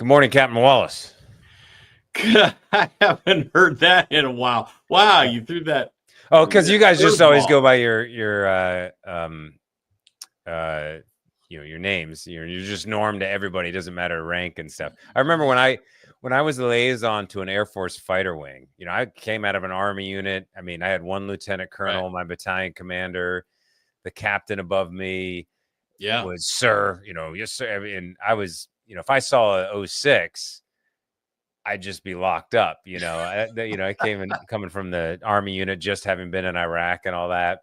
Good morning, Captain Wallace. I haven't heard that in a while. Wow, you threw that. Oh, because you guys just always go Curveball. by uh your names. You're just norm to everybody. It doesn't matter rank and stuff. I remember when I was the liaison to an Air Force fighter wing. I came out of an Army unit. I mean, I had one lieutenant colonel, my battalion commander, the captain above me Yeah. was sir. Yes sir. I mean, I was. If I saw a 06, I'd just be locked up. I coming from the Army unit, just having been in Iraq and all that.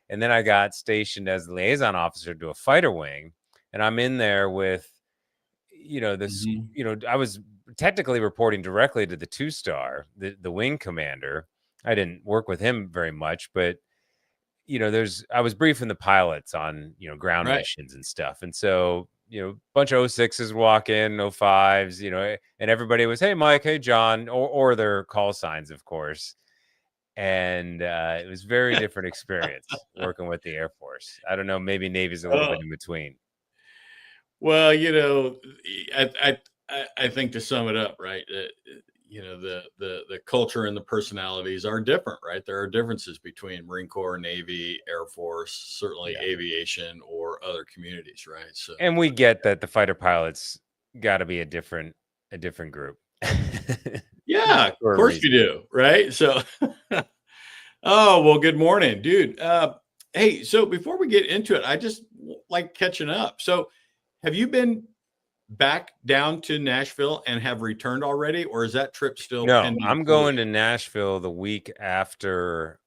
And then I got stationed as the liaison officer to a fighter wing. And I'm in there with, this, I was technically reporting directly to the 2-star, the wing commander. I didn't work with him very much, but, I was briefing the pilots on, ground missions and stuff. And so, a bunch of 06s walk in, 05s, and everybody was, hey, Mike, hey, John, or their call signs, of course. And it was very different experience working with the Air Force. I don't know, maybe Navy's a little bit in between. Well, I think to sum it up, right? The culture and the personalities are different, right? There are differences between Marine Corps, Navy, Air Force, certainly aviation or other communities, right? So, and we get that the fighter pilots got to be a different group. Yeah, of course you do, right? So, oh well, good morning, dude. Hey, so before we get into it, I just like catching up. So, have you been back down to Nashville and have returned already, or is that trip still pending? No, I'm going to Nashville the week after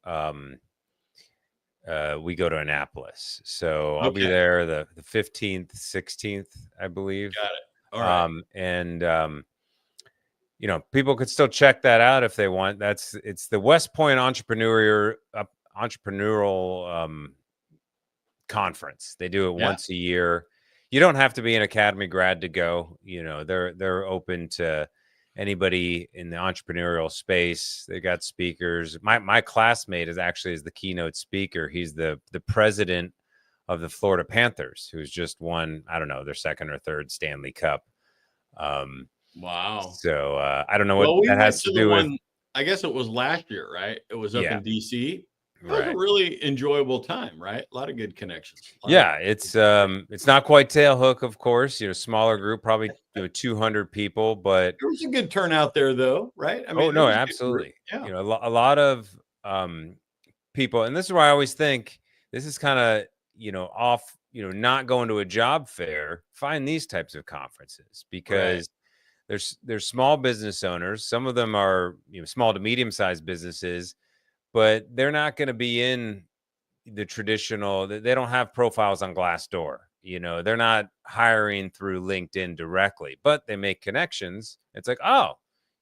we go to Annapolis. So I'll be there the 15th, 16th, I believe. Got it. All right. And people could still check that out if they want. It's the West Point entrepreneurial conference. They do it once a year. You don't have to be an academy grad to go. They're open to anybody in the entrepreneurial space. They got speakers. My classmate is the keynote speaker. He's the president of the Florida Panthers, who's just won, I don't know, their second or third Stanley Cup. Wow. So I don't know what that has to do with. I guess it was last year, right? It was up in DC. It was a really enjoyable time, right? A lot of good connections. It's not quite Tailhook, of course. Smaller group, probably 200 people, but there was a good turnout there, though, right? I mean, no, absolutely. A lot of people, and this is why I always think this is kind of off. Not going to a job fair. Find these types of conferences because there's small business owners. Some of them are small to medium sized businesses, but they're not going to be in the traditional. They don't have profiles on Glassdoor. They're not hiring through LinkedIn directly, but they make connections. It's like, oh,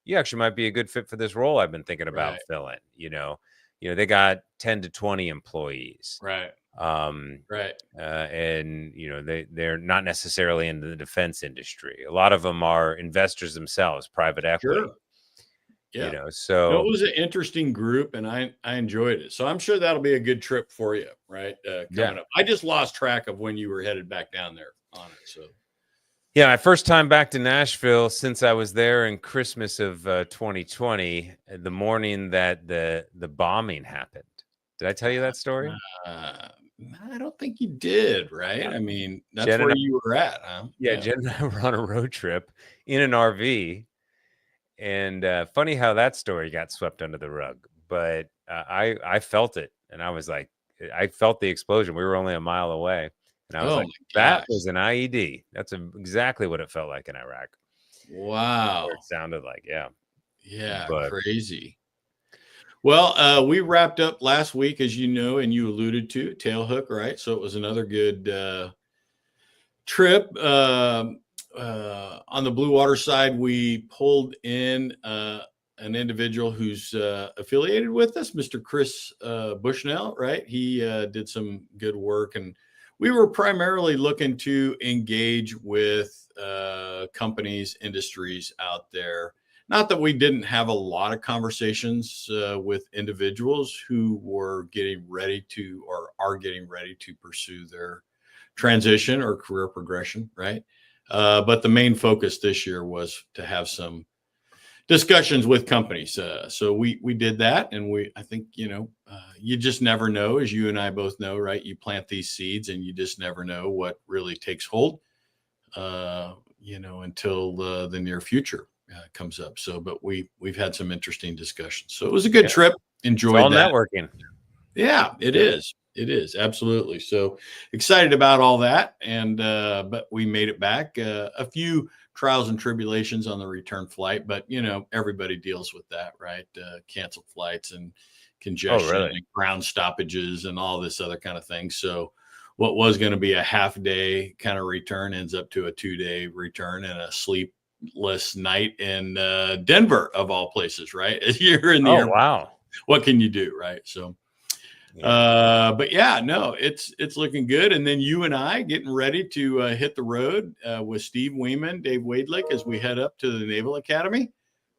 you actually might be a good fit for this role I've been thinking about filling. They got 10 to 20 employees. And they're not necessarily in the defense industry. A lot of them are investors themselves, private equity. So it was an interesting group and I enjoyed it. So I'm sure that'll be a good trip for you, right? Coming up. I just lost track of when you were headed back down there on it. So my first time back to Nashville since I was there in Christmas of 2020, the morning that the bombing happened. Did I tell you that story? I don't think you did, right? I mean, that's Jen where you were at, huh? Jen and I were on a road trip in an RV. And funny how that story got swept under the rug. But I felt it. And I was like, I felt the explosion. We were only a mile away. And I was like, that was an IED. That's exactly what it felt like in Iraq. Wow. It sounded like, yeah. Crazy. Well, we wrapped up last week, as you know, and you alluded to Tailhook, right? So it was another good trip. On the Blue Water side, we pulled in an individual who's affiliated with us, Mr. Chris Bushnell, right? He did some good work, and we were primarily looking to engage with companies, industries out there. Not that we didn't have a lot of conversations with individuals who were getting ready to or are getting ready to pursue their transition or career progression, right? But the main focus this year was to have some discussions with companies. So we did that, and I think you just never know, as you and I both know, right? You plant these seeds, and you just never know what really takes hold, until the near future comes up. So, but we've had some interesting discussions. So it was a good Yeah. trip. It's Enjoyed all that. networking. Yeah, it is. It is absolutely. So excited about all that, and but we made it back. A few trials and tribulations on the return flight, but everybody deals with that, right? Canceled flights and Oh, congestion really? and ground stoppages and all this other kind of thing. So what was going to be a half day kind of return ends up to a 2-day return and a sleepless night in Denver, of all places, right? You're in the Oh, airport. wow. What can you do, right? So Yeah. but yeah, no, it's looking good. And then you and I getting ready to hit the road with Steve Weeman, Dave Wadelick, as we head up to the Naval Academy,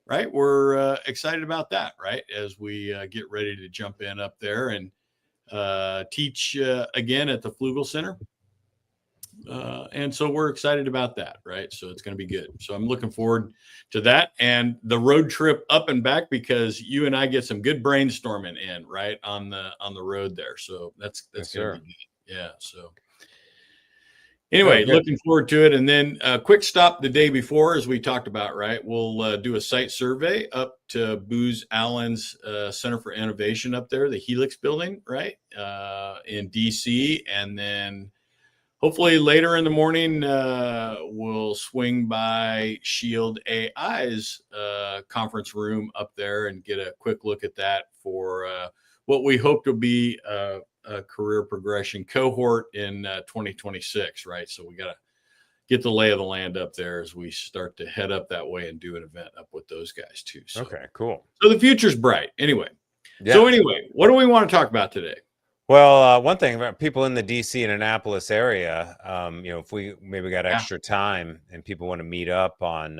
right? We're excited about that, right? As we get ready to jump in up there and teach again at the Flugel Center. And so we're excited about that, right? So it's going to be good. So I'm looking forward to that and the road trip up and back, because you and I get some good brainstorming in, right, on the road there. So that's Yes, going to sir. be good. Yeah. So Oh, anyway, good. looking forward to it. And then a quick stop the day before, as we talked about, right? We'll do a site survey up to Booz Allen's Center for Innovation up there, the Helix building, right, in DC, and then hopefully later in the morning, we'll swing by Shield AI's conference room up there and get a quick look at that for what we hope to be a career progression cohort in 2026, right? So we got to get the lay of the land up there as we start to head up that way and do an event up with those guys too. So, Okay, cool. so the future's bright. Anyway, Yeah. what do we want to talk about today? Well, one thing about people in the DC and Annapolis area, if we maybe got Yeah. extra time and people want to meet up on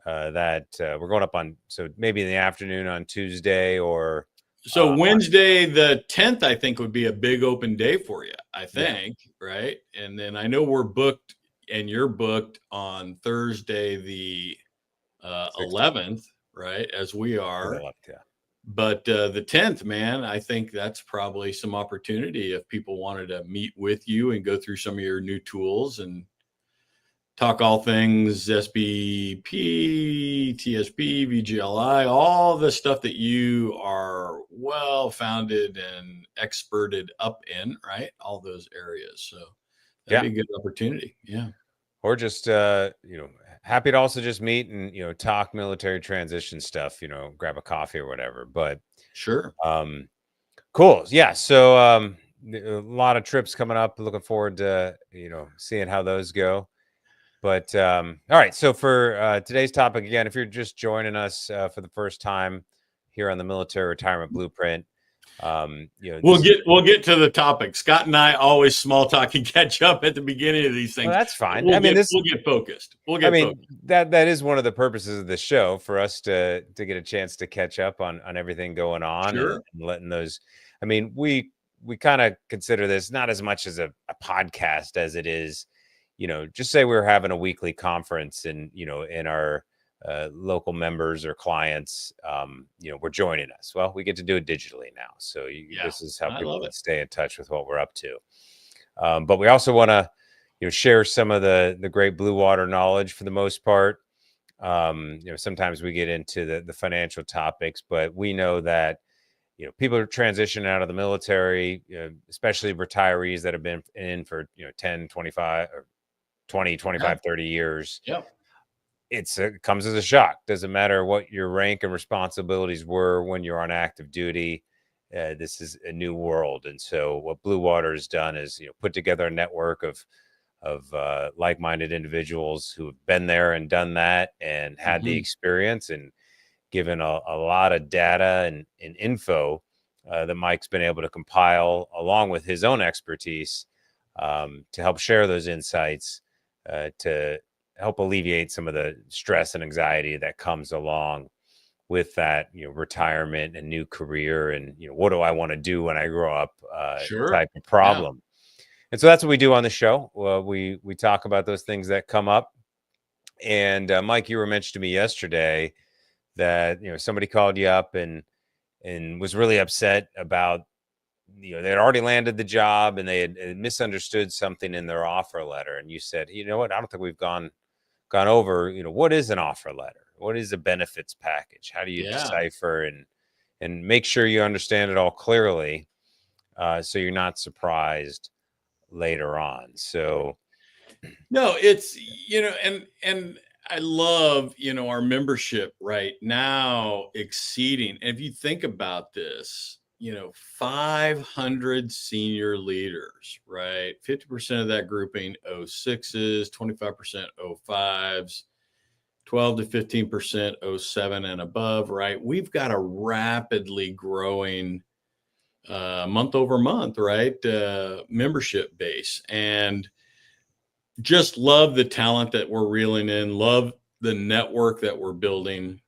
that, we're going up on, so maybe in the afternoon on Tuesday or So Wednesday the 10th, I think, would be a big open day for you, I yeah, think, right? And then I know we're booked and you're booked on Thursday the 16th, 11th, right? As we are. 11th, yeah. But the 10th, man, I think that's probably some opportunity if people wanted to meet with you and go through some of your new tools and talk all things SBP, TSP, VGLI, all the stuff that you are well founded and experted up in, right? All those areas. So that'd Yeah. be a good opportunity. Yeah. Or just, happy to also just meet and, talk military transition stuff, grab a coffee or whatever. But Sure. cool. Yeah. So a lot of trips coming up. Looking forward to, seeing how those go. But all right. So for today's topic, again, if you're just joining us for the first time here on the Military Retirement Blueprint, We'll this is, get to the topic. Scott and I always small talk and catch up at the beginning of these well, things. that's fine. I mean, We'll get focused. We'll I get mean, focused. that is one of the purposes of the show, for us to get a chance to catch up on everything going on, and Sure. letting those. I mean, we kind of consider this not as much as a podcast as it is, just say we're having a weekly conference, and in our local members or clients, we're joining us. Well, we get to do it digitally now, so Yeah. this is how I people love can it. stay in touch with what we're up to. But we also want to share some of the great blue water knowledge for the most part. Sometimes we get into the financial topics, but we know that people are transitioning out of the military, especially retirees that have been in for 10, 25 or 20, Yeah. 25, 30 years. Yeah. It comes as a shock. Doesn't matter what your rank and responsibilities were when you're on active duty. This is a new world. And so what Blue Water has done is put together a network of like-minded individuals who have been there and done that and had the Mhm. experience, and given a lot of data and info that Mike's been able to compile along with his own expertise, to help share those insights, to help alleviate some of the stress and anxiety that comes along with that, retirement and new career, and what do I want to do when I grow up, Sure. type of Yeah. problem. And so that's what we do on the show. We talk about those things that come up. And Mike, you were mentioning to me yesterday that somebody called you up and was really upset about they had already landed the job and they had misunderstood something in their offer letter. And you said, you know what, I don't think we've gone over, what is an offer letter? What is a benefits package? How do you Yeah. decipher and make sure you understand it all clearly, so you're not surprised later on? So No, it's, and I love, our membership right now exceeding. And if you think about this, 500 senior leaders, right? 50% of that grouping 06s, 25% 05s, 12 to 15% 07 and above, right? We've got a rapidly growing month over month, right? Membership base. And just love the talent that we're reeling in, love the network that we're building,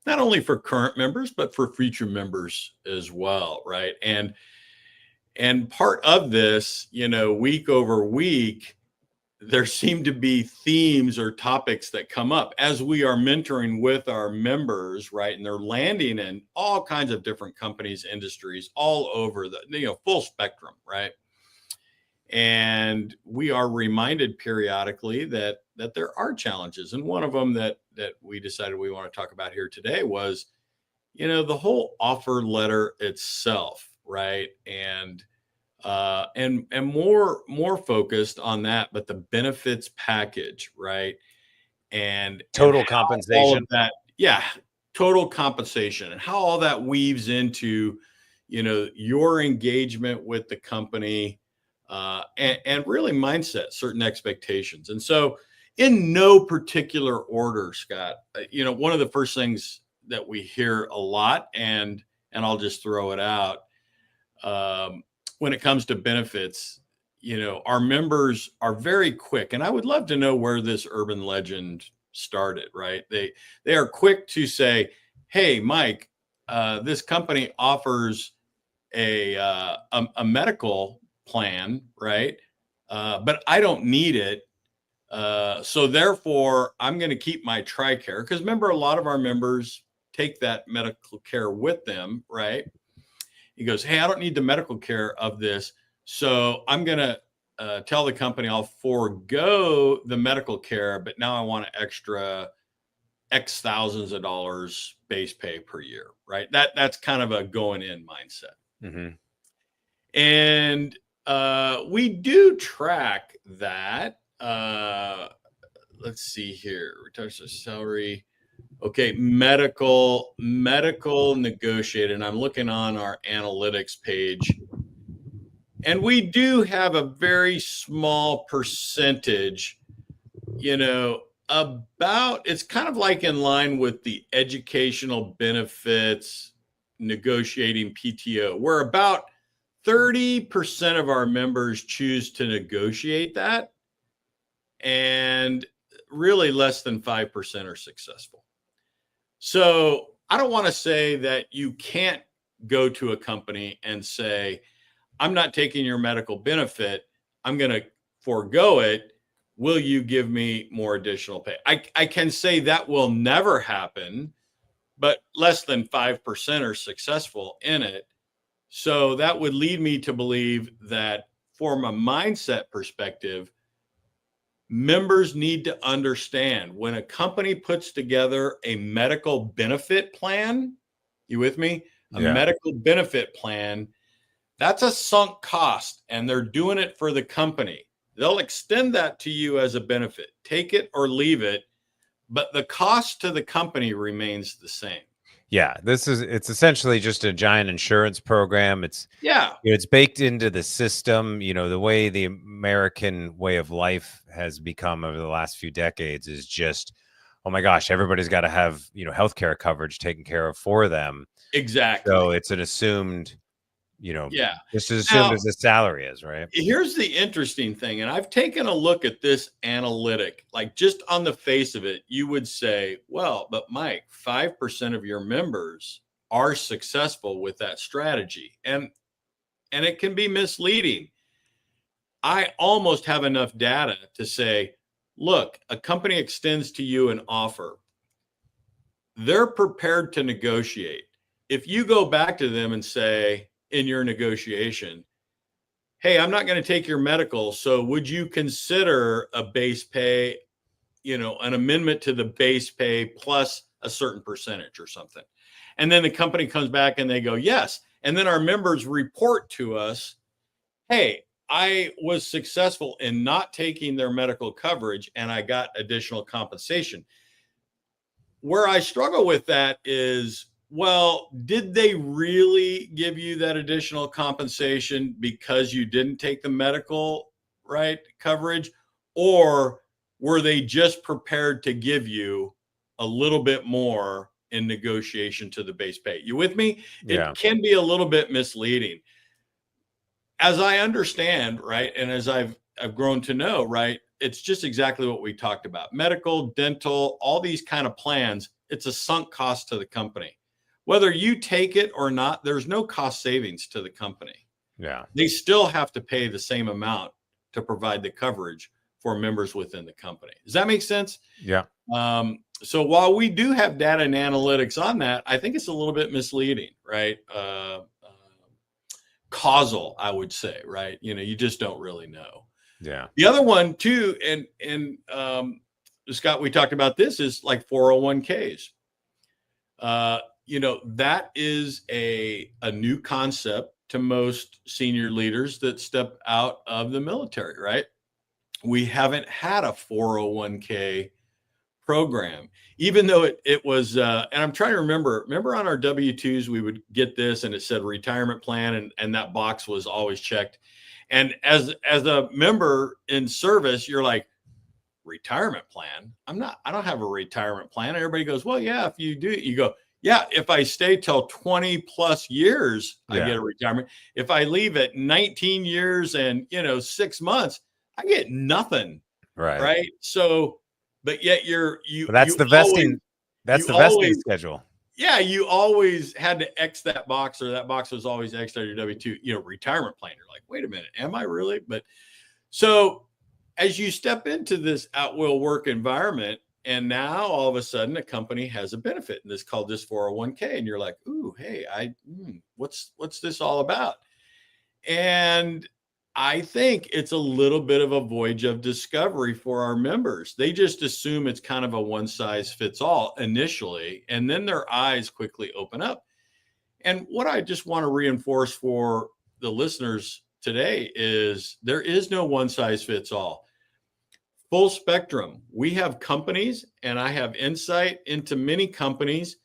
not only for current members, but for future members as well, right? And part of this, week over week, there seem to be themes or topics that come up as we are mentoring with our members, right? And they're landing in all kinds of different companies, industries, all over the, full spectrum, right? And we are reminded periodically that there are challenges. And one of them that we decided we want to talk about here today was, the whole offer letter itself, right? And more focused on that, but the benefits package, right? And total how all of compensation. that, yeah, total compensation, and how all that weaves into, your engagement with the company, and really mindset, certain expectations. And so, in no particular order, Scott, one of the first things that we hear a lot, and I'll just throw it out, when it comes to benefits, our members are very quick, and I would love to know where this urban legend started. Right? They are quick to say, "Hey, Mike, this company offers a medical plan, right? But I don't need it. So therefore, I'm going to keep my TRICARE." Because remember, a lot of our members take that medical care with them, right? He goes, "Hey, I don't need the medical care of this. So I'm going to tell the company I'll forego the medical care, but now I want an extra X thousands of dollars base pay per year," right? That's kind of a going in mindset. Mm-hmm. And we do track that. Let's see here. Retention salary. Okay, medical negotiated. And I'm looking on our analytics page. And we do have a very small percentage, about, it's kind of like in line with the educational benefits negotiating PTO, where about 30% of our members choose to negotiate that, and really less than 5% are successful. So I don't want to say that you can't go to a company and say, "I'm not taking your medical benefit. I'm going to forego it. Will you give me more additional pay?" I can say that will never happen, but less than 5% are successful in it. So that would lead me to believe that from a mindset perspective, members need to understand when a company puts together a medical benefit plan, you with me? A Yeah. medical benefit plan, that's a sunk cost, and they're doing it for the company. They'll extend that to you as a benefit. Take it or leave it, but the cost to the company remains the same. Yeah, it's essentially just a giant insurance program. Yeah, It's baked into the system. The way the American way of life has become over the last few decades is just, oh my gosh, everybody's got to have, healthcare coverage taken care of for them. So exactly. it's an assumed, Yeah. just as assumed Now, as the salary is, right? here's the interesting thing, and I've taken a look at this analytic, like just on the face of it, you would say, well, but Mike, 5% of your members are successful with that strategy. And it can be misleading. I almost have enough data to say, look, a company extends to you an offer. They're prepared to negotiate. If you go back to them and say in your negotiation, hey, I'm not going to take your medical, so would you consider a base pay, an amendment to the base pay plus a certain percentage or something? And then the company comes back and they go, yes. And then our members report to us, hey, I was successful in not taking their medical coverage and I got additional compensation. Where I struggle with that is, well, did they really give you that additional compensation because you didn't take the medical right coverage, or were they just prepared to give you a little bit more in negotiation to the base pay? You with me? Yeah. It can be a little bit misleading. As I understand, right, and as I've grown to know, right, it's just exactly what we talked about. Medical, dental, all these kind of plans, it's a sunk cost to the company. Whether you take it or not, there's no cost savings to the company. Yeah. They still have to pay the same amount to provide the coverage for members within the company. Does that make sense? Yeah. So while we do have data and analytics on that, I think it's a little bit misleading, right? Causal, I would say, right? You just don't really know. Yeah. The other one too, and Scott, we talked about this, is like 401ks. That is a new concept to most senior leaders that step out of the military, right? We haven't had a 401k program, even though it was, and I'm trying to remember on our W-2s, we would get this and it said retirement plan, and that box was always checked. And as a member in service, you're like, retirement plan? I don't have a retirement plan. Everybody goes, well, yeah, if you do, you go, yeah, if I stay till 20 plus years, I get a retirement. If I leave at 19 years and 6 months, I get nothing. Right. Right. So, but yet But that's the always, vesting. That's you the vesting always, schedule. yeah, you always had to X that box, or that box was always X'd on your W-2, retirement plan. You're like, wait a minute, am I really? But so as you step into this at will work environment, and now all of a sudden a company has a benefit, and this called this 401k, and you're like, ooh, hey, what's this all about? And I think it's a little bit of a voyage of discovery for our members. They just assume it's kind of a one size fits all initially, and then their eyes quickly open up. And what I just want to reinforce for the listeners today is there is no one size fits all. Full spectrum. We have companies, and I have insight into many companies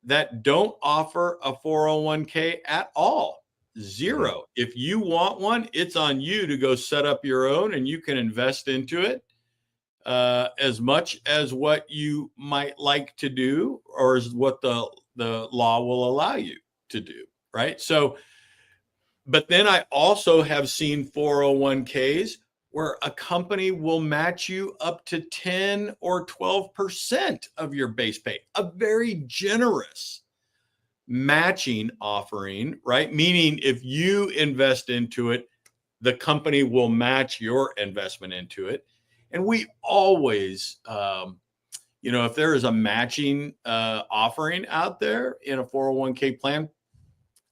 that don't offer a 401k at all. Zero. If you want one, it's on you to go set up your own, and you can invest into it as much as what you might like to do, or as what the law will allow you to do. Right. So, but then I also have seen 401ks where a company will match you up to 10 or 12% of your base pay, a very generous matching offering, right? Meaning if you invest into it, the company will match your investment into it. And we always, if there is a matching offering out there in a 401k plan,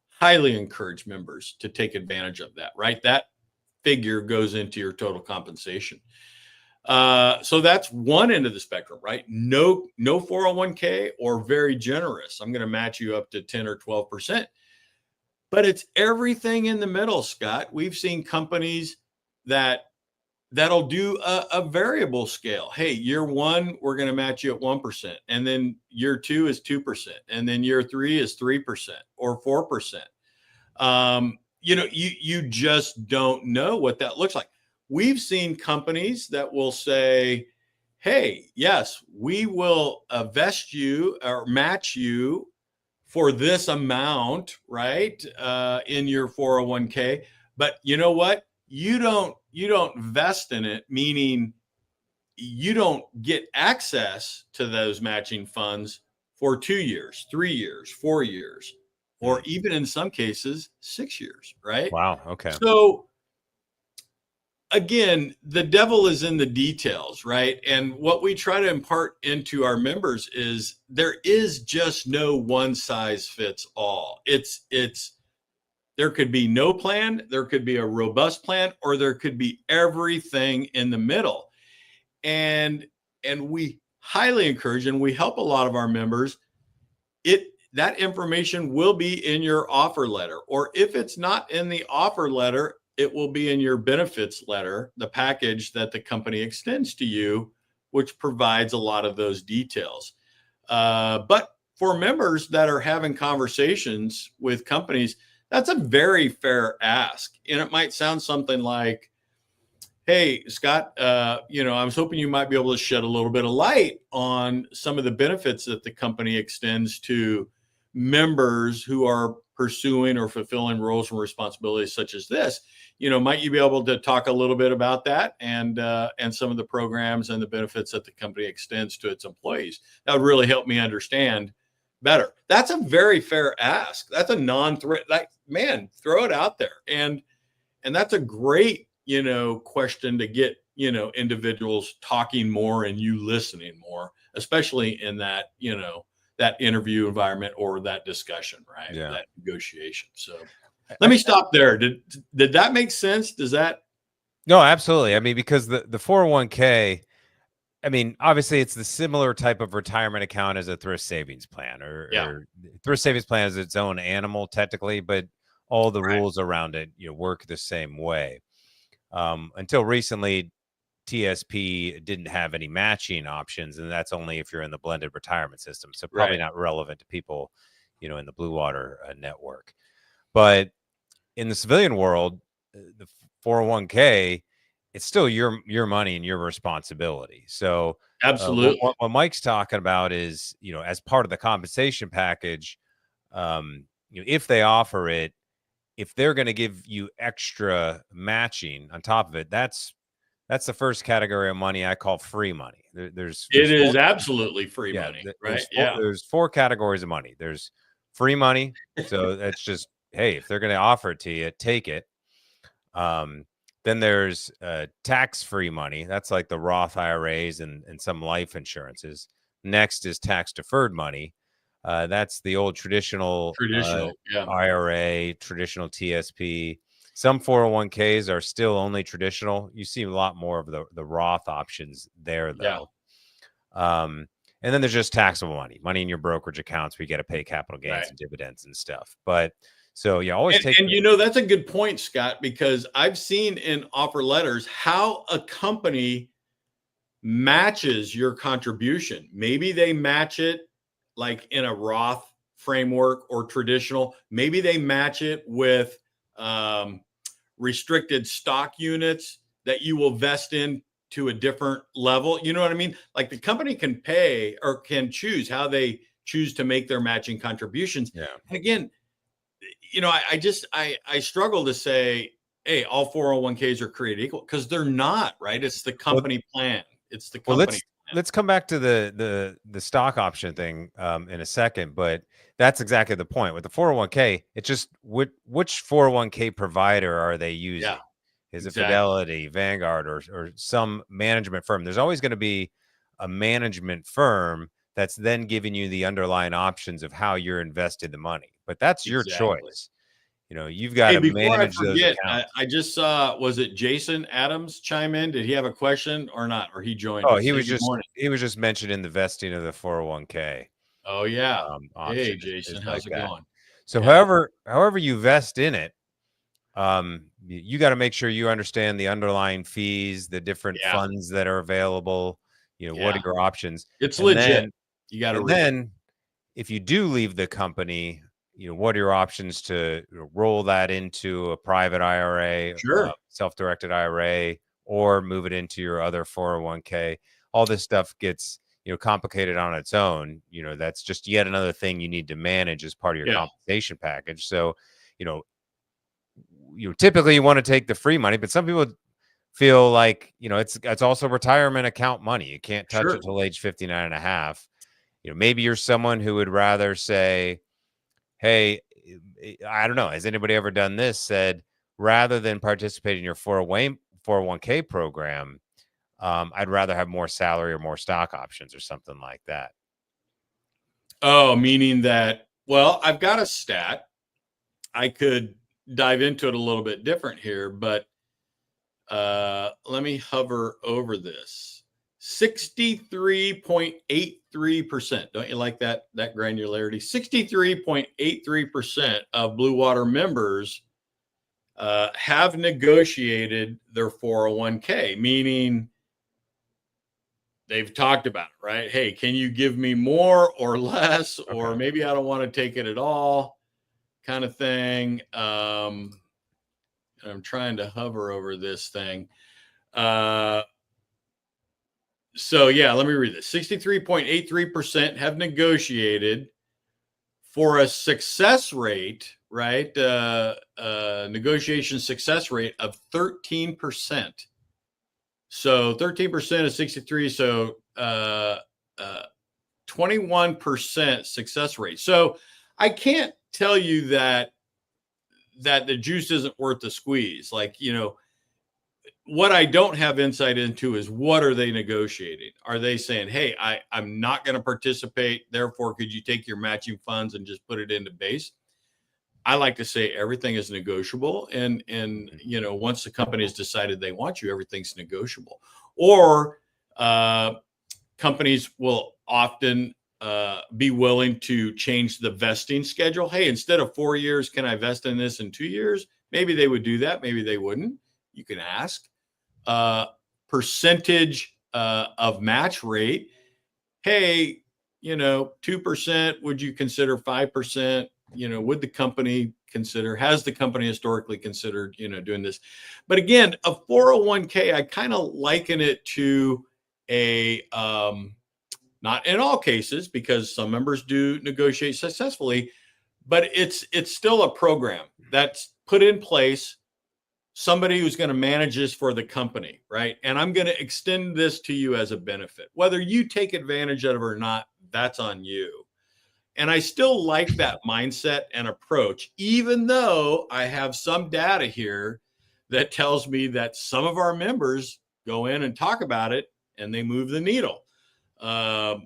highly encourage members to take advantage of that, right? That figure goes into your total compensation. So that's one end of the spectrum, right? No 401k, or very generous. I'm going to match you up to 10 or 12%. But it's everything in the middle, Scott. We've seen companies that'll do a variable scale. Hey, year one, we're going to match you at 1%. And then year two is 2%. And then year three is 3% or 4%. You just don't know what that looks like. We've seen companies that will say, hey, yes, we will vest you or match you for this amount, right, in your 401k. But you know what? You don't vest in it, meaning you don't get access to those matching funds for 2 years, 3 years, 4 years, or even in some cases 6 years, right? Wow. Okay. So again, the devil is in the details, right? And what we try to impart into our members is there is just no one size fits all. It's there could be no plan, there could be a robust plan, or there could be everything in the middle. And we highly encourage and we help a lot of our members. It that information will be in your offer letter, or if it's not in the offer letter, it will be in your benefits letter, the package that the company extends to you, which provides a lot of those details. But for members that are having conversations with companies, that's a very fair ask. And it might sound something like, hey, Scott, I was hoping you might be able to shed a little bit of light on some of the benefits that the company extends to members who are pursuing or fulfilling roles and responsibilities such as this. Might you be able to talk a little bit about that and some of the programs and the benefits that the company extends to its employees? That would really help me understand better. That's a very fair ask. That's a non-threat. Like, man, throw it out there. And that's a great, question to get, individuals talking more and you listening more, especially in that, that interview environment or that discussion, right? Yeah. That negotiation. So let me stop there. Did that make sense? Does that? No, absolutely. I mean, because the 401k, I mean, obviously it's the similar type of retirement account as a thrift savings plan, Yeah. or thrift savings plan is its own animal technically, but all the Right. rules around it, work the same way. Until recently, TSP didn't have any matching options, and that's only if you're in the blended retirement system. So probably Right. not relevant to people, in the Blue Water network. But in the civilian world, the 401k, it's still your money and your responsibility. So Absolutely. what Mike's talking about is, as part of the compensation package, if they offer it, if they're going to give you extra matching on top of it, that's the first category of money I call free money. It There's four, is absolutely free yeah, money, right? Yeah. there's four categories of money. There's free money, so that's just, hey, if they're going to offer it to you, take it. Um, then there's tax-free money. That's like the Roth IRAs and some life insurances. Next is tax-deferred money. That's the old traditional Traditional. Yeah. IRA, traditional TSP. Some 401ks are still only traditional. You see a lot more of the Roth options there, Yeah. though. And then there's just taxable money in your brokerage accounts where you get to pay capital gains Right. and dividends and stuff. But so yeah, always take. And that's a good point, Scott, because I've seen in offer letters how a company matches your contribution. Maybe they match it like in a Roth framework or traditional. Maybe they match it with restricted stock units that you will vest in to a different level. You know what I mean? Like the company can pay or can choose how they choose to make their matching contributions. Yeah. And again, I struggle to say, hey, all 401ks are created equal because they're not, right? It's the Well, company plan. It's the well, company plan. let's come back to the stock option thing in a second, but that's exactly the point with the 401k. It's just which 401k provider are they using? Yeah, Is it exactly. Fidelity, Vanguard, or some management firm? There's always going to be a management firm that's then giving you the underlying options of how you're invested the money. But that's your Exactly. choice. You've got Hey, to before I manage those forget, accounts. I just saw, was it Jason Adams chime in? Did he have a question or not? Or he joined Oh, us? Hey, good morning. he was just mentioning the vesting of the 401k Oh, yeah. option Hey, Jason, is how's like it that. going? So Yeah, however you vest in it, you got to make sure you understand the underlying fees, the different yeah, funds that are available, what are yeah. your options, It's and legit. then You got to and read it. then if you do leave the company, what are your options to roll that into a private IRA, Sure. self-directed IRA, or move it into your other 401k? All this stuff gets, complicated on its own. That's just yet another thing you need to manage as part of your Yeah, compensation package. So, you know, typically you want to take the free money, but some people feel like, it's also retirement account money. You can't touch sure. it till age 59 and a half. Maybe you're someone who would rather say, hey, I don't know, has anybody ever done this? Said, rather than participate in your 401k program, I'd rather have more salary or more stock options or something like that. Oh, meaning that, well, I've got a stat. I could dive into it a little bit different here, but let me hover over this. 63.83%. Don't you like that granularity? 63.83% of Blue Water members have negotiated their 401k, meaning they've talked about it, right? Hey, can you give me more or less? Or maybe I don't want to take it at all, kind of thing. I'm trying to hover over this thing. So yeah, let me read this. 63.83% have negotiated for a success rate, right? Negotiation success rate of 13%. So 13% is 63. So 21% success rate. So I can't tell you that the juice isn't worth the squeeze. Like, what I don't have insight into is what are they negotiating? Are they saying, hey, I'm not going to participate, therefore could you take your matching funds and just put it into base? I like to say everything is negotiable, and once the company has decided they want you, everything's negotiable. Or companies will often be willing to change the vesting schedule. Hey, instead of 4 years, can I vest in this in 2 years? Maybe they would do that. Maybe they wouldn't. You can ask. Percentage of match rate. Hey, 2%, would you consider 5%? Would the company consider, has the company historically considered, doing this? But again, a 401k, I kind of liken it to a, not in all cases, because some members do negotiate successfully, but it's still a program that's put in place, somebody who's going to manage this for the company, right? And I'm going to extend this to you as a benefit. Whether you take advantage of it or not, that's on you. And I still like that mindset and approach, even though I have some data here that tells me that some of our members go in and talk about it and they move the needle. I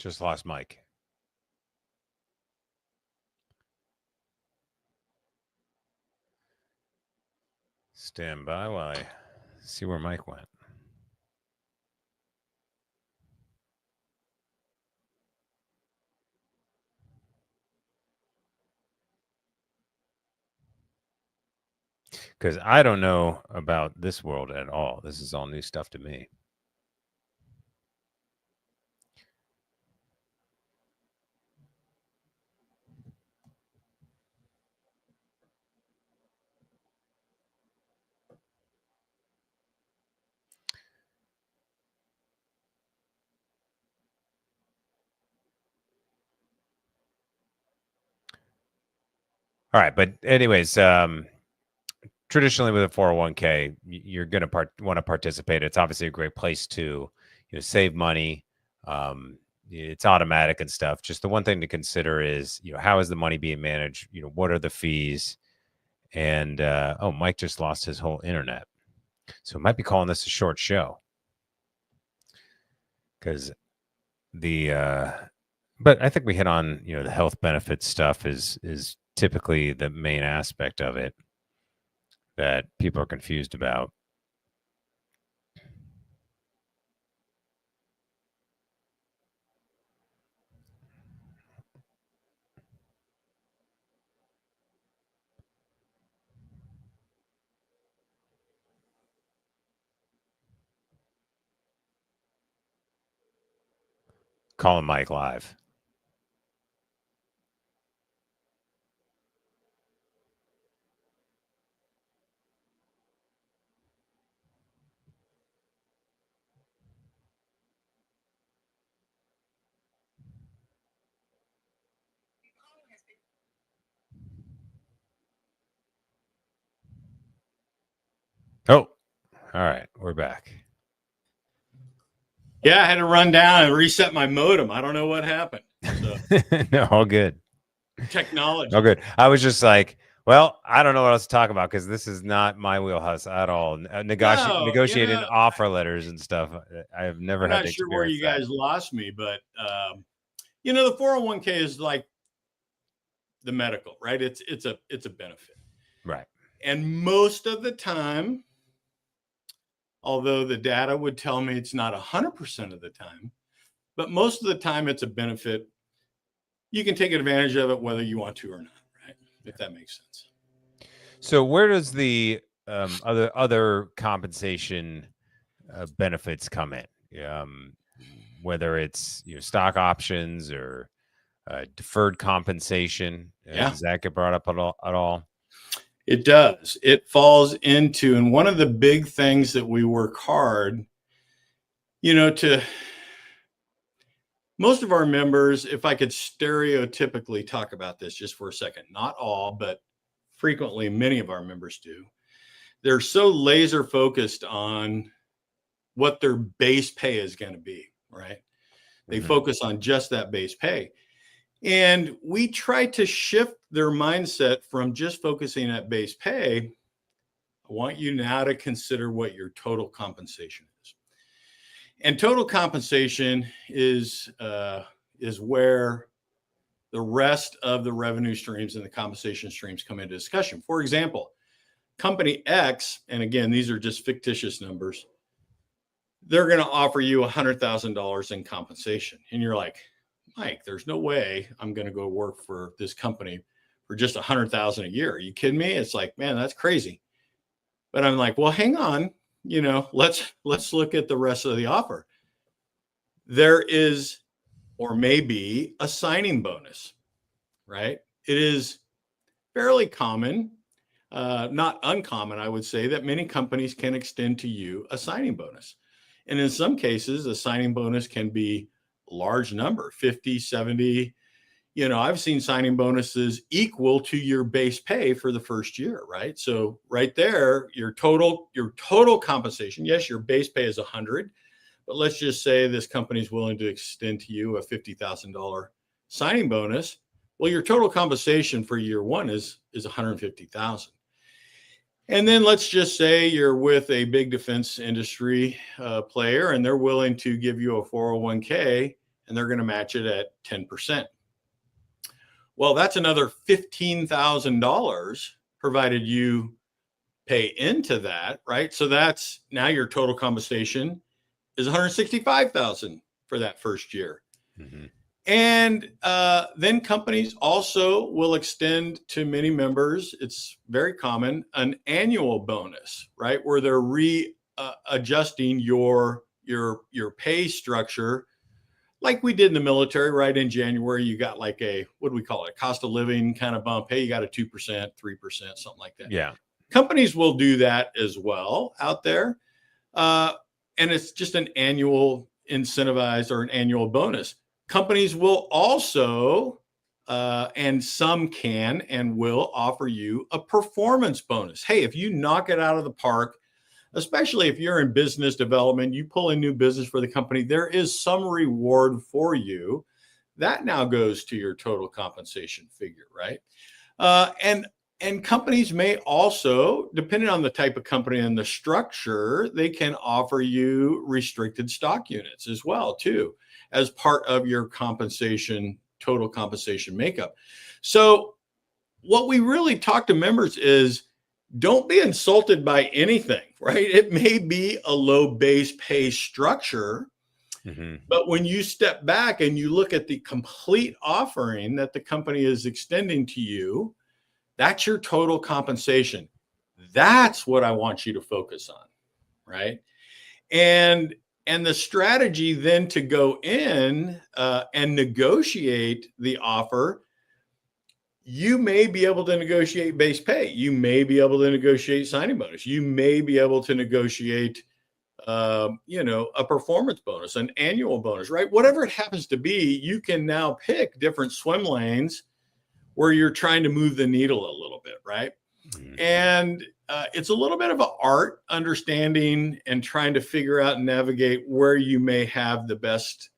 Just lost Mike. Stand by while I see where Mike went. Because I don't know about this world at all. This is all new stuff to me. All right, but anyways, traditionally with a 401k, you're going to want to participate. It's obviously a great place to save money. It's automatic and stuff. Just the one thing to consider is how is the money being managed? What are the fees? And oh, Mike just lost his whole internet, so we might be calling this a short show because but I think we hit on the health benefits stuff is typically the main aspect of it that people are confused about. Calling Mike live. Oh, all right, we're back. Yeah, I had to run down and reset my modem. I don't know what happened. So No, all good. All Technology. good. I was just like, well, I don't know what else to talk about because this is not my wheelhouse at all. No, Negotiating offer letters and stuff. I have never I'm had not to sure where experience you that. guys lost me, but the 401k is like the medical, right? It's a benefit. Right. And most of the time, although the data would tell me it's not 100% of the time, but most of the time it's a benefit. You can take advantage of it whether you want to or not, right? If that makes sense. So where does the other compensation benefits come in? Whether it's stock options or deferred compensation, Yeah, does that get brought up at all? it does. It falls into, and one of the big things that we work hard, to most of our members, if I could stereotypically talk about this just for a second, not all, but frequently many of our members do. They're so laser focused on what their base pay is going to be, right? They Mhm. focus on just that base pay. And we try to shift their mindset from just focusing at base pay. I want you now to consider what your total compensation is. And total compensation is where the rest of the revenue streams and the compensation streams come into discussion. For example, company X, and again, these are just fictitious numbers, they're going to offer you $100,000 in compensation. And you're like, Mike, there's no way I'm going to go work for this company for just $100,000 a year. Are you kidding me? It's like, man, that's crazy. But I'm like, well, hang on, let's look at the rest of the offer. There is, or maybe, a signing bonus, right? It is fairly common, not uncommon, I would say, that many companies can extend to you a signing bonus. And in some cases, a signing bonus can be a large number, 50, 70. I've seen signing bonuses equal to your base pay for the first year, right? So right there, your total compensation, yes, your base pay is 100, but let's just say this company is willing to extend to you a $50,000 signing bonus. Well, your total compensation for year one is 150,000. And then let's just say you're with a big defense industry player and they're willing to give you a 401k and they're going to match it at 10%. Well, that's another $15,000 provided you pay into that, right? So that's now your total compensation is 165,000 for that first year. Mm-hmm. And then companies also will extend to many members, it's very common, an annual bonus, right? Where they're readjusting your pay structure like we did in the military, right? In January, you got like what do we call it? A cost of living kind of bump. Hey, you got a 2%, 3%, something like that. Yeah. Companies will do that as well out there. And it's just an annual incentivized or an annual bonus. Companies will also, and some can and will offer you a performance bonus. Hey, if you knock it out of the park, especially if you're in business development, you pull in new business for the company, there is some reward for you. That now goes to your total compensation figure, right? And companies may also, depending on the type of company and the structure, they can offer you restricted stock units as well, too, as part of your total compensation makeup. So what we really talk to members is don't be insulted by anything, right? It may be a low base pay structure, Mm-hmm. but when you step back and you look at the complete offering that the company is extending to you, that's your total compensation. That's what I want you to focus on, right? And the strategy then to go in and negotiate the offer, you may be able to negotiate base pay. You may be able to negotiate signing bonus. You may be able to negotiate, a performance bonus, an annual bonus, right? Whatever it happens to be, you can now pick different swim lanes where you're trying to move the needle a little bit, right? Mm-hmm. And it's a little bit of an art understanding and trying to figure out and navigate where you may have the best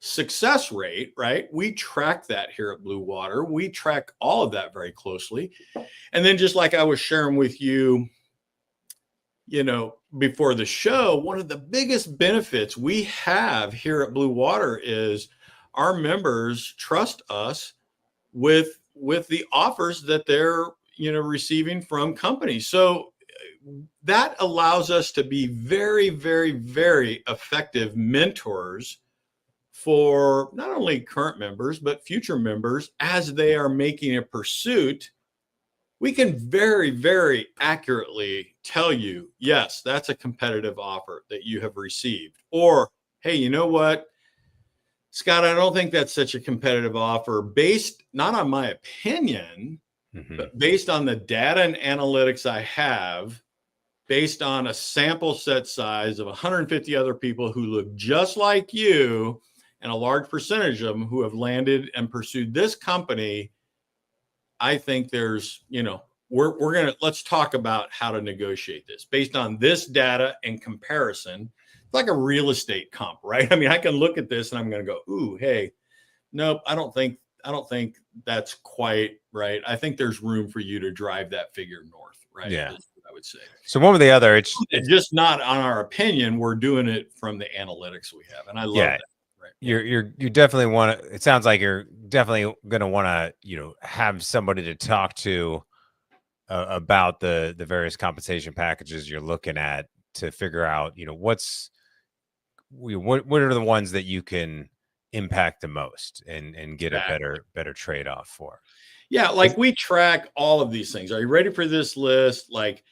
success rate, right? We track that here at Blue Water. We track all of that very closely. And then just like I was sharing with you, before the show, one of the biggest benefits we have here at Blue Water is our members trust us with the offers that they're receiving from companies. So that allows us to be very, very, very effective mentors for not only current members but future members as they are making a pursuit. We can very, very accurately tell you, yes, that's a competitive offer that you have received. Or, hey, you know what, Scott, I don't think that's such a competitive offer based not on my opinion, but based on the data and analytics I have, based on a sample set size of 150 other people who look just like you, and a large percentage of them who have landed and pursued this company. I think there's, we're going to, let's talk about how to negotiate this based on this data and comparison. It's like a real estate comp, right? I mean, I can look at this and I'm going to go, ooh, hey, nope, I don't think that's quite right. I think there's room for you to drive that figure north, right? Yeah. Is what I would say. So one with the other, it's just not on our opinion. We're doing it from the analytics we have. And I love that. Right. You definitely want to, it sounds like you're definitely going to want to, have somebody to talk to about the various compensation packages you're looking at to figure out, what are the ones that you can impact the most and get a better trade-off for. Yeah. Like we track all of these things. Are you ready for this list? Like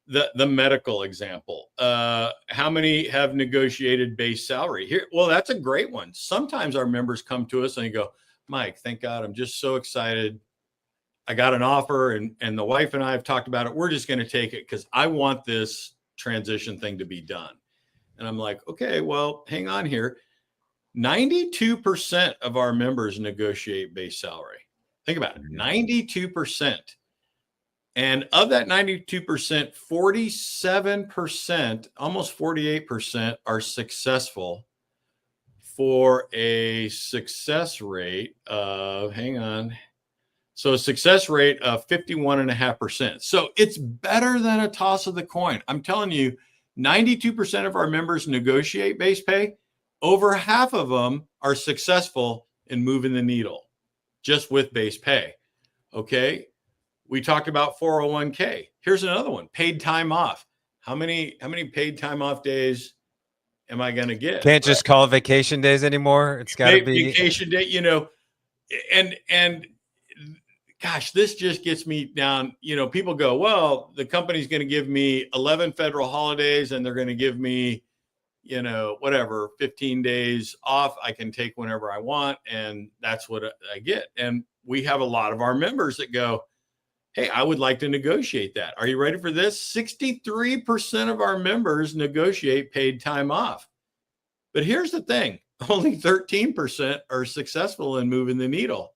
the medical example, how many have negotiated base salary here? Well, that's a great one. Sometimes our members come to us and they go, Mike, thank God, I'm just so excited. I got an offer and the wife and I have talked about it. We're just going to take it because I want this transition thing to be done. And I'm like, okay, well, hang on here. 92% of our members negotiate base salary. Think about it, 92%. And of that 92%, 47%, almost 48% are successful for a success rate of, so a success rate of 51.5%. So it's better than a toss of the coin. I'm telling you, 92% of our members negotiate base pay. Over half of them are successful in moving the needle just with base pay. Okay. We talked about 401k. Here's another one, paid time off. How many paid time off days am I going to get? Can't just call it vacation days anymore. It's got to be vacation day, and gosh, this just gets me down. People go, well, the company's going to give me 11 federal holidays and they're going to give me, 15 days off. I can take whenever I want. And that's what I get. And we have a lot of our members that go, hey, I would like to negotiate that. Are you ready for this? 63% of our members negotiate paid time off. But here's the thing, only 13% are successful in moving the needle.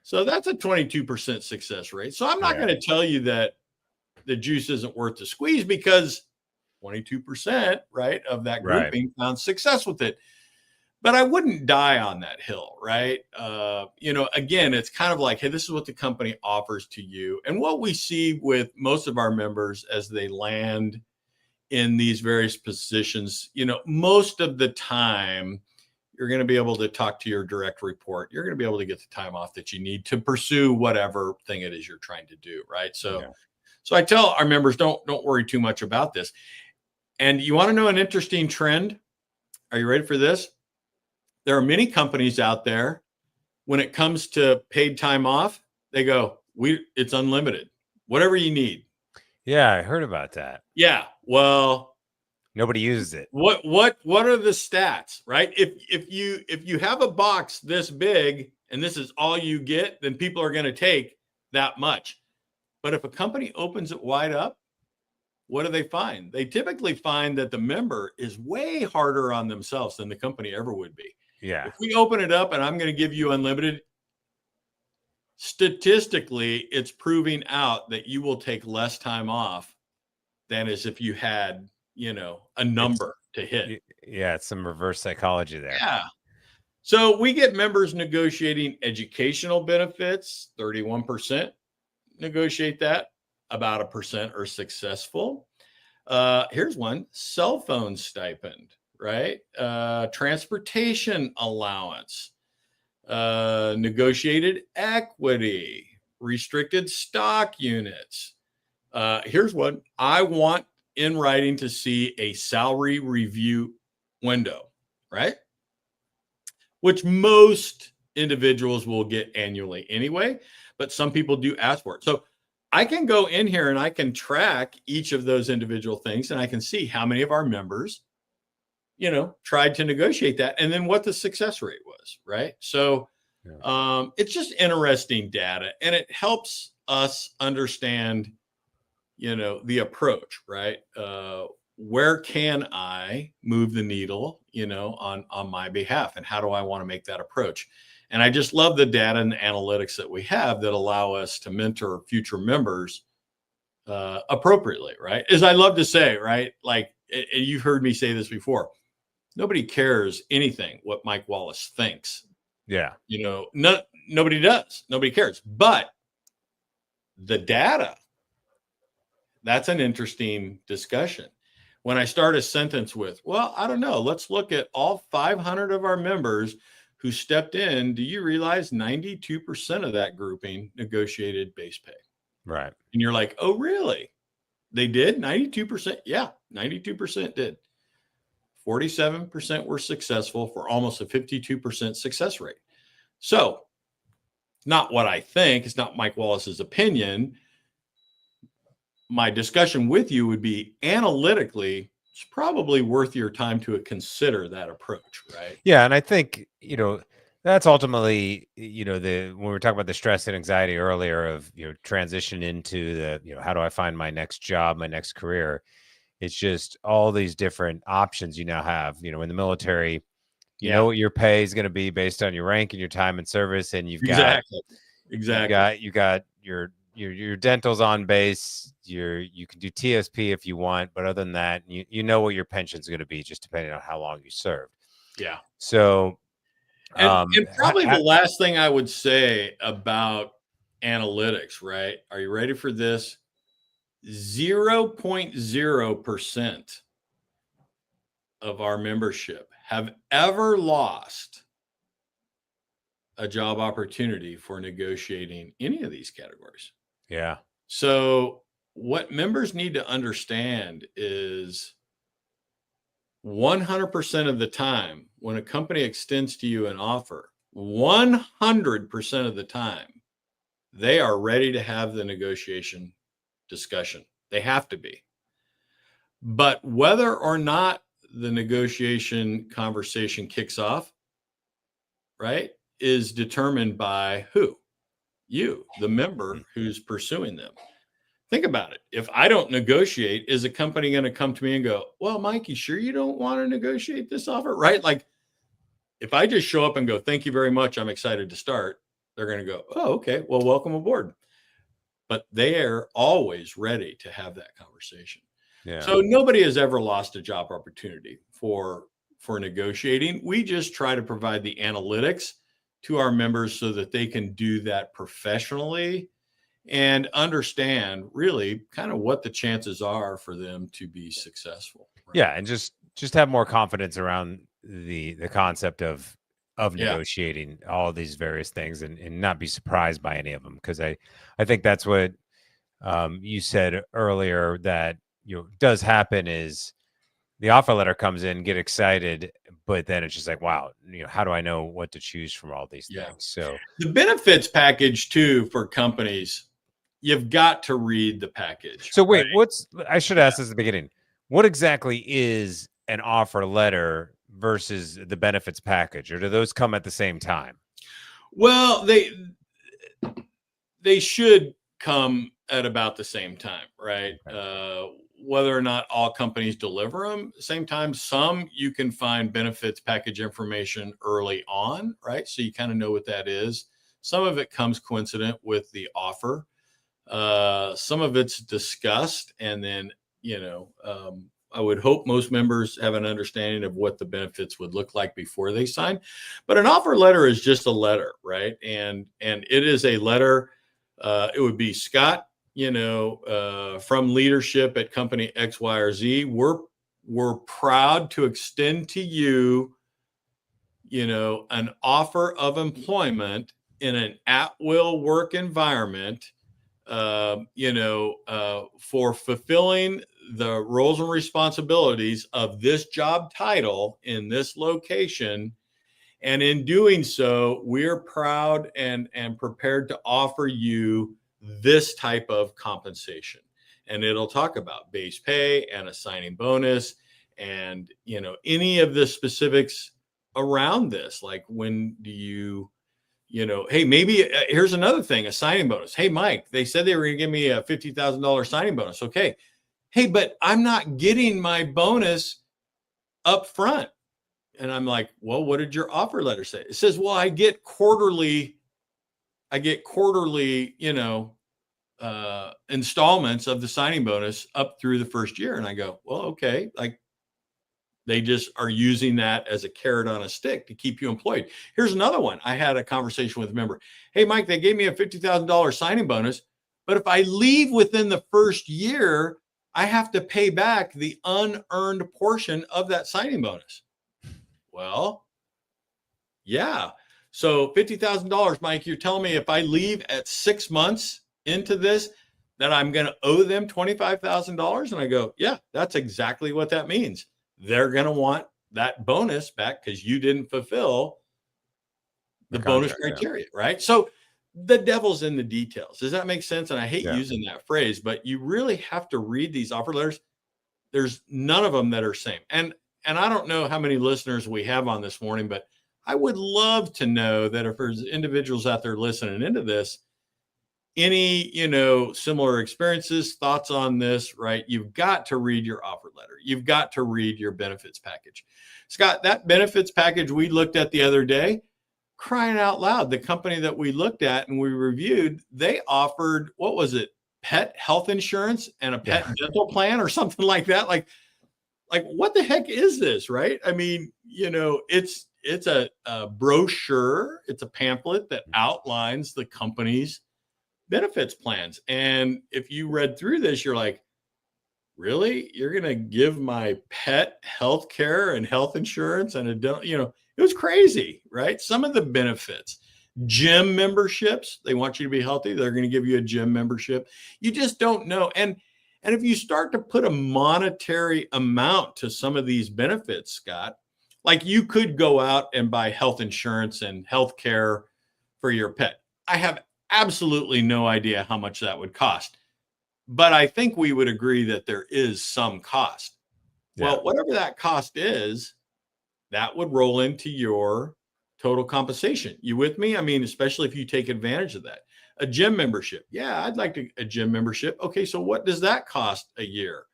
So that's a 22% success rate. So I'm not going to tell you that the juice isn't worth the squeeze because 22%, right, of that grouping found success with it. But I wouldn't die on that hill, right? Again, it's kind of like, hey, this is what the company offers to you. And what we see with most of our members as they land in these various positions, most of the time, you're going to be able to talk to your direct report. You're going to be able to get the time off that you need to pursue whatever thing it is you're trying to do, right? So I tell our members, don't worry too much about this. And you want to know an interesting trend? Are you ready for this? There are many companies out there, when it comes to paid time off, they go, it's unlimited, whatever you need. Yeah, I heard about that. Yeah. Well, nobody uses it. What are the stats, right? If you have a box this big and this is all you get, then people are going to take that much. But if a company opens it wide up, what do they find? They typically find that the member is way harder on themselves than the company ever would be. Yeah. If we open it up and I'm going to give you unlimited, statistically, it's proving out that you will take less time off than as if you had, a number to hit. Yeah, it's some reverse psychology there. Yeah. So we get members negotiating educational benefits, 31% negotiate that, about a percent are successful. Here's one: cell phone stipend, right? Transportation allowance, negotiated equity, restricted stock units. Here's one: I want in writing to see a salary review window, right? Which most individuals will get annually anyway, but some people do ask for it. So I can go in here and I can track each of those individual things and I can see how many of our members, tried to negotiate that and then what the success rate was, right? So Yeah. it's just interesting data and it helps us understand, the approach, right? Where can I move the needle, on my behalf, and how do I want to make that approach? And I just love the data and the analytics that we have that allow us to mentor future members appropriately, right? As I love to say, right? Like you've heard me say this before. Nobody cares anything what Mike Wallace thinks. Yeah. Nobody does. Nobody cares. But the data, that's an interesting discussion. When I start a sentence with, well, I don't know, let's look at all 500 of our members who stepped in. Do you realize 92% of that grouping negotiated base pay? Right. And you're like, oh, really? They did? 92%? Yeah, 92% did. 47% were successful for almost a 52% success rate. So, not what I think. It's not Mike Wallace's opinion. My discussion with you would be analytically, it's probably worth your time to consider that approach, right? Yeah, and I think, that's ultimately, when we were talking about the stress and anxiety earlier of, transition into the, how do I find my next job, my next career? It's just all these different options you now have. In the military, you know Yeah, what your pay is going to be based on your rank and your time in service, and exactly. you've Exactly. got you got your dental's on base. You can do TSP if you want, but other than that, you know what your pension's going to be just depending on how long you served. Yeah. So, And probably the last thing I would say about analytics, right? Are you ready for this? 0.0% of our membership have ever lost a job opportunity for negotiating any of these categories. yeah, So, what members need to understand is 100% of the time when a company extends to you an offer, 100% of the time, they are ready to have the negotiation discussion. They have to be. But whether or not the negotiation conversation kicks off, right, is determined by who? You, the member who's pursuing them. Think about it. If I don't negotiate, is a company going to come to me and go, well, Mike, you sure you don't want to negotiate this offer? Right? Like if I just show up and go, thank you very much, I'm excited to start, they're going to go, oh, okay, well, welcome aboard. But they're always ready to have that conversation. yeah. So nobody has ever lost a job opportunity for negotiating. We just try to provide the analytics to our members so that they can do that professionally and understand really kind of what the chances are for them to be successful. Right? Yeah, and just have more confidence around the concept of Yeah. negotiating all these various things and not be surprised by any of them, because I think that's what you said earlier that does happen is the offer letter comes in, get excited, but then it's just like, wow, how do I know what to choose from all these Yeah. things? So The benefits package too for companies, you've got to read the package, so right? wait, I should ask this at the beginning. What exactly is an offer letter versus the benefits package, or do those come at the same time? Well, they should come at about the same time, right? Okay. Whether or not all companies deliver them same time, some you can find benefits package information early on, right? So you kind of know what that is. Some of it comes coincident with the offer. Some of it's discussed and then I would hope most members have an understanding of what the benefits would look like before they sign. But an offer letter is just a letter, right? And it is a letter. It would be Scott, from leadership at company X, Y, or Z. We're proud to extend to you, an offer of employment in an at-will work environment, for fulfilling the roles and responsibilities of this job title in this location. And in doing so, we're proud and prepared to offer you this type of compensation. And it'll talk about base pay and a signing bonus and, any of the specifics around this. Like, when do you, hey, maybe here's another thing, a signing bonus. Hey, Mike, they said they were going to give me a $50,000 signing bonus. Okay. Hey, but I'm not getting my bonus up front. And I'm like, well, what did your offer letter say? It says, well, I get quarterly, installments of the signing bonus up through the first year. And I go, well, okay. Like, they just are using that as a carrot on a stick to keep you employed. Here's another one. I had a conversation with a member. Hey, Mike, they gave me a $50,000 signing bonus, but if I leave within the first year, I have to pay back the unearned portion of that signing bonus. Well, yeah. So $50,000, Mike, you're telling me if I leave at 6 months into this, that I'm going to owe them $25,000? And I go, yeah, that's exactly what that means. They're going to want that bonus back because you didn't fulfill the bonus criteria, right? So the devil's in the details. Does that make sense? And I hate using that phrase, but you really have to read these offer letters. There's none of them that are same. And I don't know how many listeners we have on this morning, but I would love to know that if there's individuals out there listening into this, any, similar experiences, thoughts on this, right? You've got to read your offer letter. You've got to read your benefits package. Scott, that benefits package we looked at the other day, crying out loud, the company that we looked at and we reviewed, they offered, what was it? Pet health insurance and a pet dental plan or something like that. Like what the heck is this, right? I mean, it's a brochure. It's a pamphlet that outlines the company's benefits plans. And if you read through this, you're like, really? You're going to give my pet health care and health insurance and it was crazy, right? Some of the benefits, gym memberships, they want you to be healthy. They're going to give you a gym membership. You just don't know. And if you start to put a monetary amount to some of these benefits, Scott, like you could go out and buy health insurance and health care for your pet. I have absolutely no idea how much that would cost, but I think we would agree that there is some cost. Well, whatever that cost is, that would roll into your total compensation. You with me? I mean, especially if you take advantage of that. A gym membership. Yeah, I'd like a gym membership. Okay, so what does that cost a year?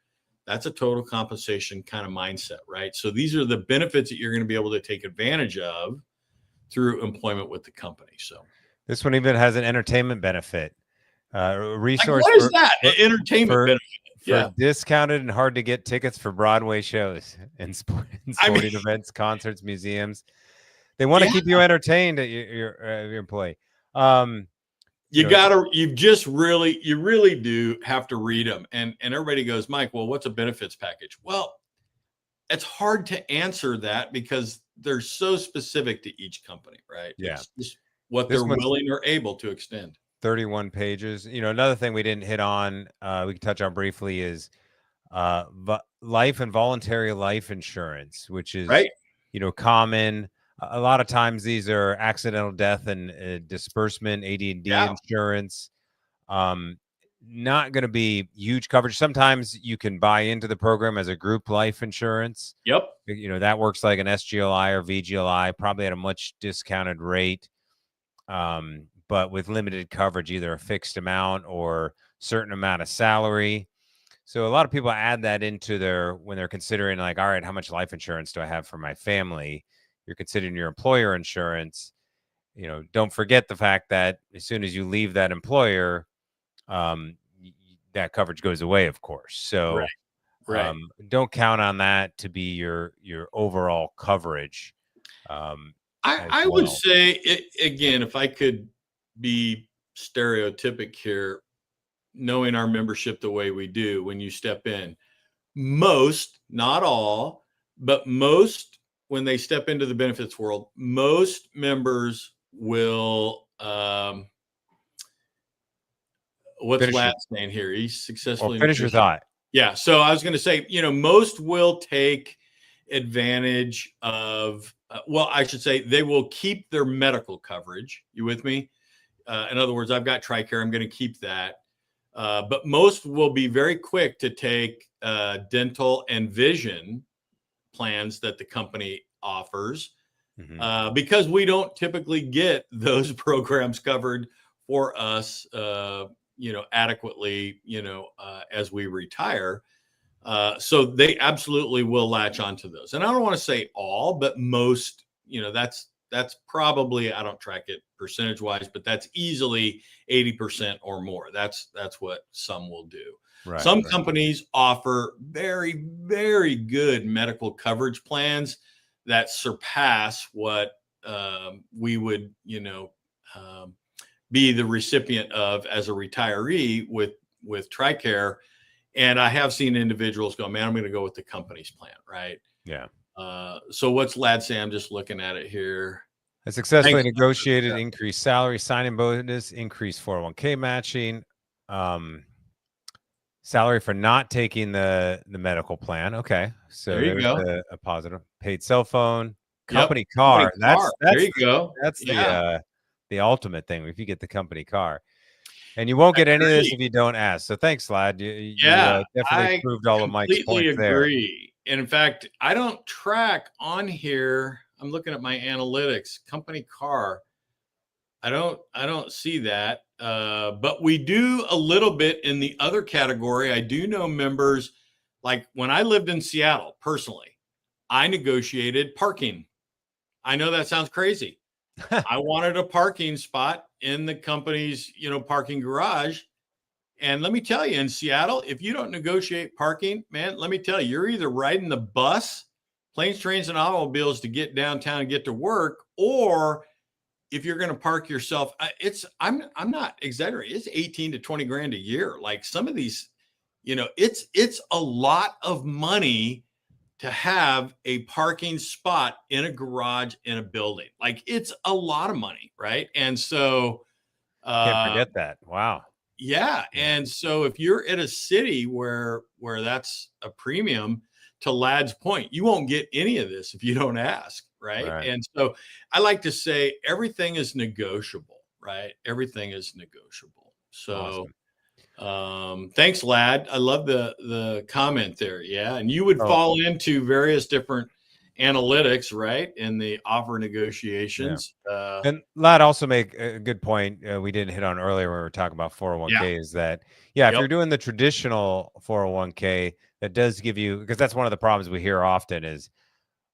That's a total compensation kind of mindset, right? So these are the benefits that you're going to be able to take advantage of through employment with the company. So this one even has an entertainment benefit. Resource. Like, what is that? Entertainment benefit. For discounted and hard to get tickets for Broadway shows and sporting events, concerts, museums. They want to keep you entertained at your employee. You really do have to read them. And everybody goes, Mike, well, what's a benefits package? Well, it's hard to answer that because they're so specific to each company, right? Yeah. It's just what they're willing or able to extend. 31 pages. Another thing we didn't hit on, we can touch on briefly is life and voluntary life insurance, which is, common. A lot of times these are accidental death and disbursement, AD&D insurance. Not going to be huge coverage. Sometimes you can buy into the program as a group life insurance. Yep. That works like an SGLI or VGLI, probably at a much discounted rate. But with limited coverage, either a fixed amount or certain amount of salary. So a lot of people add that into when they're considering like, all right, how much life insurance do I have for my family? You're considering your employer insurance. Don't forget the fact that as soon as you leave that employer, that coverage goes away, of course. So Right. Don't count on that to be your overall coverage as I would well. say it, again, if I could be stereotypic here, knowing our membership the way we do, when you step in, most, not all, but most, when they step into the benefits world, most members will, what's Finish your Lat saying here? He's or successfully finish your negotiated. thought. Yeah. So I was going to say, most will take advantage of, well, I should say they will keep their medical coverage. You with me? In other words, I've got TRICARE. I'm going to keep that. But most will be very quick to take dental and vision plans that the company offers because we don't typically get those programs covered for us, adequately, as we retire. So they absolutely will latch onto those. And I don't want to say all, but most, that's probably, I don't track it percentage wise, but that's easily 80% or more. That's what some will do. Right. Some Right. companies offer very, very good medical coverage plans that surpass what we would, be the recipient of as a retiree with TRICARE. And I have seen individuals go, man, I'm going to go with the company's plan, right? Yeah. So what's Lad say? I'm just looking at it here. A successfully Thanks. negotiated increased salary, signing bonus, increased 401k matching, salary for not taking the medical plan. Okay, so There you there's go. a positive. Paid cell phone, Yep. company Company car. car. There you go. That's Yeah. the ultimate thing if you get the company car. And you won't I get any of this agree. if you don't ask. So thanks, Lad. You Yeah. definitely I proved all of Mike's completely points there. agree. And in fact, I don't track on here. I'm looking at my analytics, company car. I don't see that. But we do a little bit in the other category. I do know members, like when I lived in Seattle personally, I negotiated parking. I know that sounds crazy. I wanted a parking spot in the company's, parking garage. And let me tell you, in Seattle, if you don't negotiate parking, man, let me tell you, you're either riding the bus, planes, trains, and automobiles to get downtown and get to work, or if you're going to park yourself, I'm not exaggerating. It's 18 to 20 grand a year. Like some of these, it's a lot of money to have a parking spot in a garage in a building. Like it's a lot of money, right? And so, Can't uh, forget that. Wow. yeah, Yeah. and so if you're in a city where that's a premium, to Lad's point, you won't get any of this if you don't ask, right? Right. And so I like to say everything is negotiable, right? Everything is negotiable. So Awesome. thanks, Lad. I love the comment there. Yeah, and you would Oh, fall into various different analytics, right, in the offer yeah. negotiations. And Lad also make a good point we didn't hit on earlier when we were talking about Yeah. 401k is that, yeah, if Yep. you're doing the traditional 401k, that does give you, because that's one of the problems we hear often is,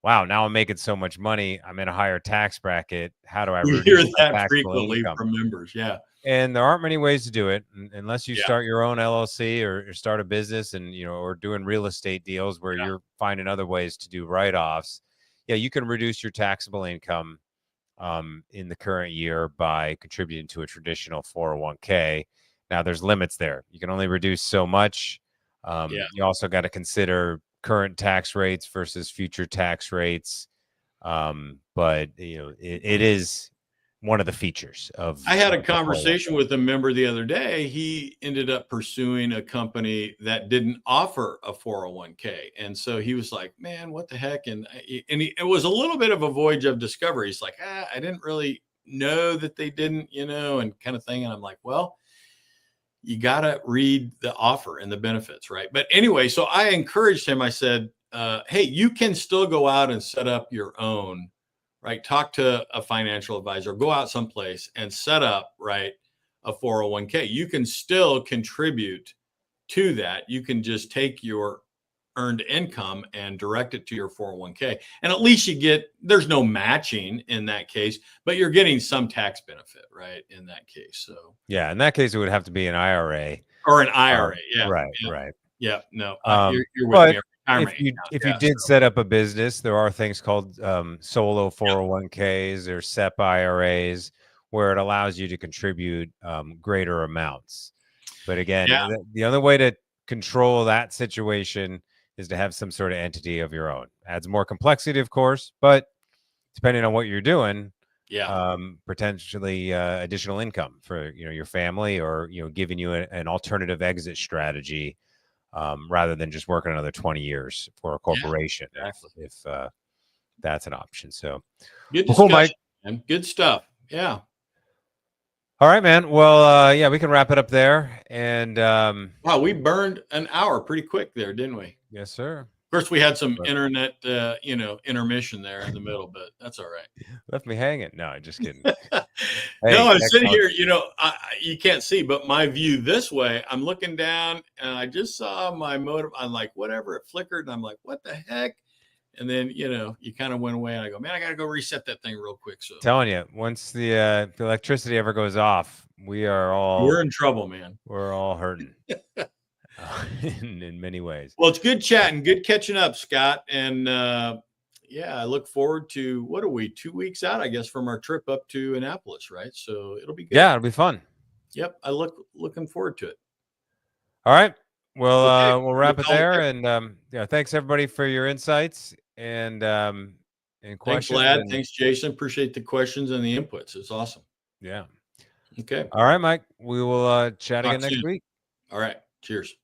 wow, now I'm making so much money. I'm in a higher tax bracket. How do I We hear reduce my that taxable frequently income? from members. Yeah. And there aren't many ways to do it unless you Yeah. start your own LLC or start a business and, or doing real estate deals where Yeah. you're finding other ways to do write-offs. Yeah, you can reduce your taxable income in the current year by contributing to a traditional 401k. Now, there's limits there. You can only reduce so much. Yeah. You also got to consider current tax rates versus future tax rates. But it is one of the features I had a of the 401k. conversation with a member the other day. He ended up pursuing a company that didn't offer a 401k. And so he was like, man, what the heck? It was a little bit of a voyage of discovery. He's like, I didn't really know that they didn't, and kind of thing. And I'm like, well, you got to read the offer and the benefits, right? But anyway, so I encouraged him. I said, hey, you can still go out and set up your own, right? Talk to a financial advisor, go out someplace and set up, right, a 401k. You can still contribute to that. You can just take your earned income and direct it to your 401k. And at least there's no matching in that case, but you're getting some tax benefit, right? In that case. So, Yeah, in that case, it would have to be an IRA. or an IRA. Yeah. Right, Yeah. right. Yeah, no, you're with me. But Retirement account, if you yeah. did set up a business, there are things called solo 401ks or SEP IRAs where it allows you to contribute greater amounts. But again, Yeah, the only way to control that situation is to have some sort of entity of your own. Adds more complexity, of course, but depending on what you're doing, yeah, potentially additional income for your family, or giving you an alternative exit strategy, rather than just working another 20 years for a yeah, corporation, exactly. if that's an option. So, Good well, cool, Mike. discussion, man. Good stuff. Yeah. All right, man. Well, yeah, we can wrap it up there. And Wow, we burned an hour pretty quick there, didn't we? yes, sir. Of course, we had some But internet, intermission there in the middle, but that's all right. left me hanging. No, just kidding. No, Hey, I'm sitting excellent. here, you can't see, but my view this way, I'm looking down and I just saw my motor. I'm like, whatever, it flickered. And I'm like, what the heck? And then, you kind of went away and I go, man, I got to go reset that thing real quick. So Telling you, once the electricity ever goes off, we're in trouble, man. we're all hurting in many ways. Well, it's good chatting, good catching up, Scott. And yeah, I look forward to, what are we, 2 weeks out, I guess, from our trip up to Annapolis, right? So it'll be good. Yeah, it'll be fun. Yep, looking forward to it. All right. Well, Okay, we'll we'll wrap it call it there. there. And yeah, thanks everybody for your insights and Thanks, questions. Vlad. And Thanks, Jason. Appreciate the questions and the inputs. It's awesome. yeah. Okay, All right, Mike. We will chat talk again next soon. week. All right, cheers.